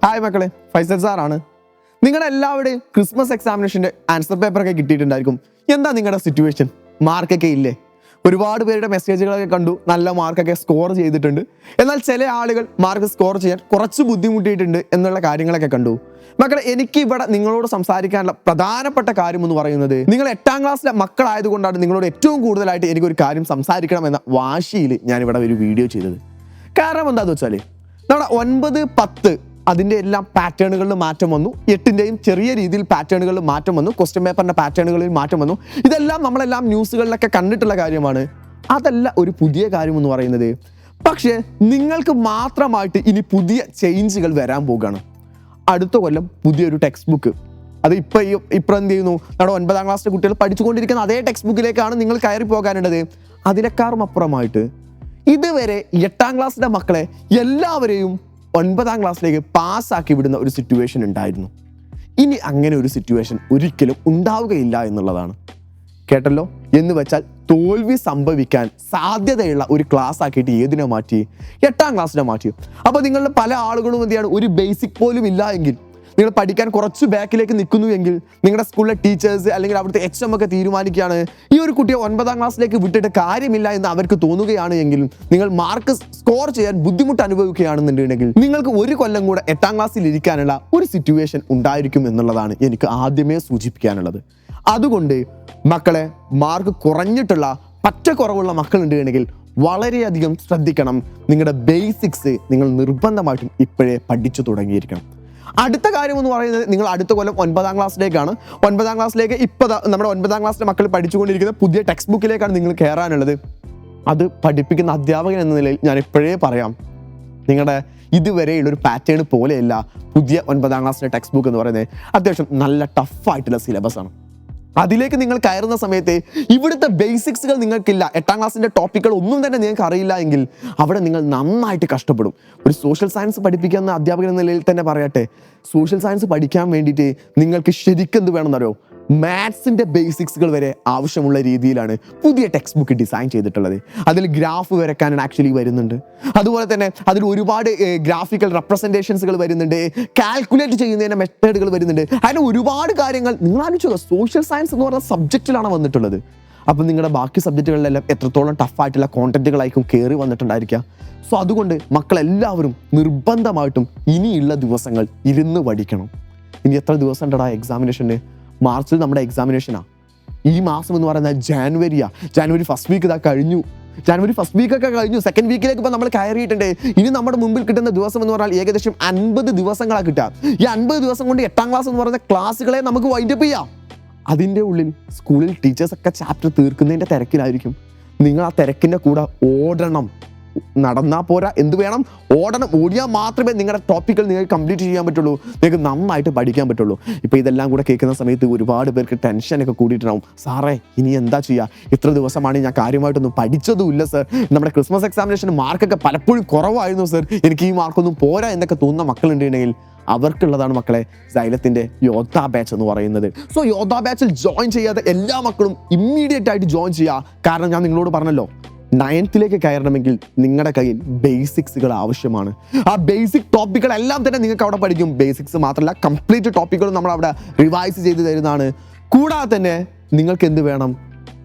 Hi മക്കളെ, ഫൈസൽ സാറാണ്. നിങ്ങളുടെ എല്ലാവരുടെയും ക്രിസ്മസ് എക്സാമിനേഷൻ്റെ ആൻസർ പേപ്പറൊക്കെ കിട്ടിയിട്ടുണ്ടായിരിക്കും. എന്താ നിങ്ങളുടെ സിറ്റുവേഷൻ? മാർക്കൊക്കെ ഇല്ലേ? ഒരുപാട് പേരുടെ മെസ്സേജുകളൊക്കെ കണ്ടു, നല്ല മാർക്കൊക്കെ സ്കോർ ചെയ്തിട്ടുണ്ട്. എന്നാൽ ചില ആളുകൾ മാർക്ക് സ്കോർ ചെയ്യാൻ കുറച്ച് ബുദ്ധിമുട്ടിയിട്ടുണ്ട് എന്നുള്ള കാര്യങ്ങളൊക്കെ കണ്ടു. മക്കളെ, എനിക്ക് ഇവിടെ നിങ്ങളോട് സംസാരിക്കാനുള്ള പ്രധാനപ്പെട്ട കാര്യം എന്ന് പറയുന്നത്, നിങ്ങൾ 8ാം ക്ലാസ്സിലെ മക്കളായതുകൊണ്ടാണ് നിങ്ങളോട് ഏറ്റവും കൂടുതലായിട്ട് എനിക്കൊരു കാര്യം സംസാരിക്കണം എന്ന വാശിയിൽ ഞാനിവിടെ ഒരു വീഡിയോ ചെയ്തത്. കാരണം എന്താണെന്ന് വെച്ചാൽ, നമ്മുടെ 9, 10 അതിൻ്റെ എല്ലാം പാറ്റേണുകളിൽ മാറ്റം വന്നു. 8ൻ്റെയും ചെറിയ രീതിയിൽ പാറ്റേണുകളിൽ മാറ്റം വന്നു. ക്വസ്റ്റ്യൻ പേപ്പറിൻ്റെ പാറ്റേണുകളിൽ മാറ്റം വന്നു. ഇതെല്ലാം നമ്മളെല്ലാം ന്യൂസുകളിലൊക്കെ കണ്ടിട്ടുള്ള കാര്യമാണ്. അതല്ല ഒരു പുതിയ കാര്യം എന്ന് പറയുന്നത്. പക്ഷേ നിങ്ങൾക്ക് മാത്രമായിട്ട് ഇനി പുതിയ ചേഞ്ചുകൾ വരാൻ പോകുകയാണ്. അടുത്ത കൊല്ലം പുതിയൊരു ടെക്സ്റ്റ് ബുക്ക്, അത് ഇപ്പോൾ എന്ത് ചെയ്യുന്നു, നമ്മുടെ 9ാം ക്ലാസ്സിലെ കുട്ടികൾ പഠിച്ചുകൊണ്ടിരിക്കുന്ന അതേ ടെക്സ്റ്റ് ബുക്കിലേക്കാണ് നിങ്ങൾ കയറി പോകാനുള്ളത്. അതിനേക്കാളും അപ്പുറമായിട്ട് ഇതുവരെ 8ാം ക്ലാസ്സിലെ മക്കളെ എല്ലാവരെയും 9ാം ക്ലാസ്സിലേക്ക് പാസ്സാക്കി വിടുന്ന ഒരു സിറ്റുവേഷൻ ഉണ്ടായിരുന്നു. ഇനി അങ്ങനെ ഒരു സിറ്റുവേഷൻ ഒരിക്കലും ഉണ്ടാവുകയില്ല എന്നുള്ളതാണ്. കേട്ടല്ലോ? എന്ന് വെച്ചാൽ തോൽവി സംഭവിക്കാൻ സാധ്യതയുള്ള ഒരു ക്ലാസ് ആക്കിയിട്ട് ഏതിനെ മാറ്റി? 8ാം ക്ലാസ്സിനെ മാറ്റി. അപ്പോൾ നിങ്ങളുടെ പല ആളുകളും എന്തെയാണ്, ഒരു ബേസിക് പോലും ഇല്ല എങ്കിൽ, നിങ്ങൾ പഠിക്കാൻ കുറച്ച് ബാക്കിലേക്ക് നിൽക്കുന്നു എങ്കിൽ, നിങ്ങളുടെ സ്കൂളിലെ ടീച്ചേഴ്സ് അല്ലെങ്കിൽ അവിടുത്തെ HM ഒക്കെ തീരുമാനിക്കുകയാണ് ഈ ഒരു കുട്ടിയെ 9ാം ക്ലാസ്സിലേക്ക് വിട്ടിട്ട് കാര്യമില്ല എന്ന് അവർക്ക് തോന്നുകയാണ് എങ്കിൽ, നിങ്ങൾ മാർക്ക് സ്കോർ ചെയ്യാൻ ബുദ്ധിമുട്ട് അനുഭവിക്കുകയാണെന്നുണ്ടെങ്കിൽ, നിങ്ങൾക്ക് ഒരു കൊല്ലം കൂടെ 8ാം ക്ലാസ്സിൽ ഇരിക്കാനുള്ള ഒരു സിറ്റുവേഷൻ ഉണ്ടായിരിക്കും എന്നുള്ളതാണ് എനിക്ക് ആദ്യമേ സൂചിപ്പിക്കാനുള്ളത്. അതുകൊണ്ട് മക്കളെ, മാർക്ക് കുറഞ്ഞിട്ടുള്ള കുറവുള്ള മക്കളുണ്ടെങ്കിൽ വളരെയധികം ശ്രദ്ധിക്കണം. നിങ്ങളുടെ ബേസിക്സ് നിങ്ങൾ നിർബന്ധമായിട്ടും ഇപ്പോഴേ പഠിച്ചു തുടങ്ങിയിരിക്കണം. അടുത്ത കാര്യം എന്ന് പറയുന്നത്, നിങ്ങൾ അടുത്ത കൊല്ലം 9ാം ക്ലാസ്സിലേക്കാണ്. 9ാം ക്ലാസ്സിലേക്ക് ഇപ്പോൾ നമ്മുടെ 9ാം ക്ലാസ്സിലെ മക്കൾ പഠിച്ചുകൊണ്ടിരിക്കുന്ന പുതിയ ടെക്സ്റ്റ് ബുക്കിലേക്കാണ് നിങ്ങൾ കയറാനുള്ളത്. അത് പഠിപ്പിക്കുന്ന അധ്യാപകൻ എന്ന നിലയിൽ ഞാൻ ഇപ്പോഴേ പറയാം, നിങ്ങളുടെ ഇതുവരെയുള്ളൊരു പാറ്റേൺ പോലെയല്ല പുതിയ 9ാം ക്ലാസ്സിലെ ടെക്സ്റ്റ് ബുക്ക് എന്ന് പറയുന്നത്. അത്യാവശ്യം നല്ല ടഫായിട്ടുള്ള സിലബസാണ്. അതിലേക്ക് നിങ്ങൾ കയറുന്ന സമയത്ത് ഇവിടുത്തെ ബേസിക്സുകൾ നിങ്ങൾക്കില്ല, 8ാം ക്ലാസ്സിൻ്റെ ടോപ്പിക്കുകൾ ഒന്നും തന്നെ നിങ്ങൾക്ക് അറിയില്ല എങ്കിൽ അവിടെ നിങ്ങൾ നന്നായിട്ട് കഷ്ടപ്പെടും. ഒരു സോഷ്യൽ സയൻസ് പഠിപ്പിക്കുന്ന അധ്യാപകൻ എന്ന നിലയിൽ തന്നെ പറയട്ടെ, സോഷ്യൽ സയൻസ് പഠിക്കാൻ വേണ്ടിയിട്ട് നിങ്ങൾക്ക് ശരിക്കും എന്ത് വേണമെന്നറിയോ? മാത്സിൻ്റെ ബേസിക്സുകൾ വരെ ആവശ്യമുള്ള രീതിയിലാണ് പുതിയ ടെക്സ്റ്റ് ബുക്ക് ഡിസൈൻ ചെയ്തിട്ടുള്ളത്. അതിൽ ഗ്രാഫ് വരയ്ക്കാനാണ് ആക്ച്വലി വരുന്നുണ്ട്. അതുപോലെ തന്നെ അതിൽ ഒരുപാട് ഗ്രാഫിക്കൽ റെപ്രസെൻറ്റേഷൻസുകൾ വരുന്നുണ്ട്, കാൽക്കുലേറ്റ് ചെയ്യുന്നതിൻ്റെ മെത്തേഡുകൾ വരുന്നുണ്ട്. അതിന് ഒരുപാട് കാര്യങ്ങൾ നിങ്ങൾ ആലോചിക്കുക. സോഷ്യൽ സയൻസ് എന്ന് പറയുന്ന സബ്ജക്റ്റിലാണ് വന്നിട്ടുള്ളത്. അപ്പം നിങ്ങളുടെ ബാക്കി സബ്ജക്റ്റുകളിലെല്ലാം എത്രത്തോളം ടഫായിട്ടുള്ള കോണ്ടന്റുകളായിരിക്കും കയറി വന്നിട്ടുണ്ടായിരിക്കുക. സോ അതുകൊണ്ട് മക്കളെല്ലാവരും നിർബന്ധമായിട്ടും ഇനിയുള്ള ദിവസങ്ങൾ ഇരുന്ന് പഠിക്കണം. ഇനി എത്ര ദിവസം ഉണ്ടടാ എക്സാമിനേഷന്? മാർച്ചിൽ നമ്മുടെ എക്സാമിനേഷനാണ്. ഈ മാസം എന്ന് പറയുന്നത് ജാനുവരി ഫസ്റ്റ് വീക്ക് ഇതാ കഴിഞ്ഞു. ജാനുവരി ഫസ്റ്റ് വീക്കൊക്കെ കഴിഞ്ഞു. സെക്കൻഡ് വീക്കിലേക്ക് ഇപ്പോൾ നമ്മൾ കയറിയിട്ടുണ്ട്. ഇനി നമ്മുടെ മുമ്പിൽ കിട്ടുന്ന ദിവസം എന്ന് പറഞ്ഞാൽ ഏകദേശം 50 ദിവസങ്ങളാണ് കിട്ടുക. ഈ 50 ദിവസം കൊണ്ട് 8ാം ക്ലാസ് എന്ന് പറയുന്ന ക്ലാസ്സുകളെ നമുക്ക് വൈൻഡപ്പ് ചെയ്യാം. അതിൻ്റെ ഉള്ളിൽ സ്കൂളിൽ ടീച്ചേഴ്സൊക്കെ ചാപ്റ്റർ തീർക്കുന്നതിൻ്റെ തിരക്കിലായിരിക്കും. നിങ്ങൾ ആ തിരക്കിൻ്റെ കൂടെ ഓടണം. നടന്നാൽ പോരാ, എന്ത് വേണം? ഓടണം. ഓടിയാൽ മാത്രമേ നിങ്ങളുടെ ടോപ്പിക്കുകൾ നിങ്ങൾക്ക് കംപ്ലീറ്റ് ചെയ്യാൻ പറ്റുള്ളൂ, നിങ്ങൾക്ക് നന്നായിട്ട് പഠിക്കാൻ പറ്റുള്ളൂ. ഇപ്പോൾ ഇതെല്ലാം കൂടെ കേൾക്കുന്ന സമയത്ത് ഒരുപാട് പേർക്ക് ടെൻഷനൊക്കെ കൂടിയിട്ടുണ്ടാവും. സാറേ, ഇനി എന്താ ചെയ്യുക? ഇത്ര ദിവസമാണ് ഞാൻ കാര്യമായിട്ടൊന്നും പഠിച്ചതുമില്ല സർ. നമ്മുടെ ക്രിസ്മസ് എക്സാമിനേഷൻ മാർക്കൊക്കെ പലപ്പോഴും കുറവായിരുന്നു സർ. എനിക്ക് ഈ മാർക്കൊന്നും പോരാ എന്നൊക്കെ തോന്നുന്ന മക്കളുണ്ടെങ്കിൽ അവർക്കുള്ളതാണ് മക്കളെ സൈലത്തിൻ്റെ യോദ്ധാ ബാച്ച് എന്ന് പറയുന്നത്. സോ യോദ്ധാ ബാച്ചിൽ ജോയിൻ ചെയ്യാതെ എല്ലാ മക്കളും ഇമ്മീഡിയറ്റ് ആയിട്ട് ജോയിൻ ചെയ്യുക. കാരണം ഞാൻ നിങ്ങളോട് പറഞ്ഞല്ലോ, 9th കയറണമെങ്കിൽ നിങ്ങളുടെ കയ്യിൽ ബേസിക്സുകൾ ആവശ്യമാണ്. ആ ബേസിക് ടോപ്പിക്കുകളെല്ലാം തന്നെ നിങ്ങൾക്ക് അവിടെ പഠിക്കും. ബേസിക്സ് മാത്രമല്ല, കംപ്ലീറ്റ് ടോപ്പിക്കുകളും നമ്മൾ അവിടെ റിവൈസ് ചെയ്ത് തരുന്നതാണ്. കൂടാതെ തന്നെ നിങ്ങൾക്ക് എന്ത് വേണം?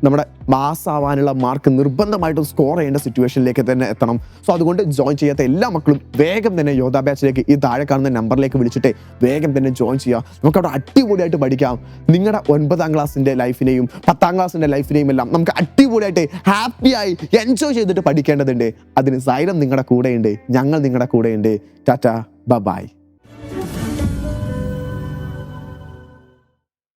നമ്മുടെ പാസ്സാവാനുള്ള മാർക്ക് നിർബന്ധമായിട്ടും സ്കോർ ചെയ്യേണ്ട സിറ്റുവേഷനിലേക്ക് തന്നെ എത്തണം. സോ അതുകൊണ്ട് ജോയിൻ ചെയ്യാത്ത എല്ലാ മക്കളും വേഗം തന്നെ യോദ്ധാ ബാച്ചിലേക്ക് ഈ താഴെ കാണുന്ന നമ്പറിലേക്ക് വിളിച്ചിട്ട് വേഗം തന്നെ ജോയിൻ ചെയ്യുക. നമുക്കവിടെ അടിപൊളിയായിട്ട് പഠിക്കാം. നിങ്ങളുടെ 9ാം ക്ലാസ്സിൻ്റെ ലൈഫിനെയും 10ാം ക്ലാസ്സിൻ്റെ ലൈഫിനെയും എല്ലാം നമുക്ക് അടിപൊളിയായിട്ട് ഹാപ്പിയായി എൻജോയ് ചെയ്തിട്ട് പഠിക്കേണ്ടതുണ്ട്. അതിന് സൈലം നിങ്ങളുടെ കൂടെയുണ്ട്, ഞങ്ങൾ നിങ്ങളുടെ കൂടെയുണ്ട്. ടാറ്റ, ബൈ.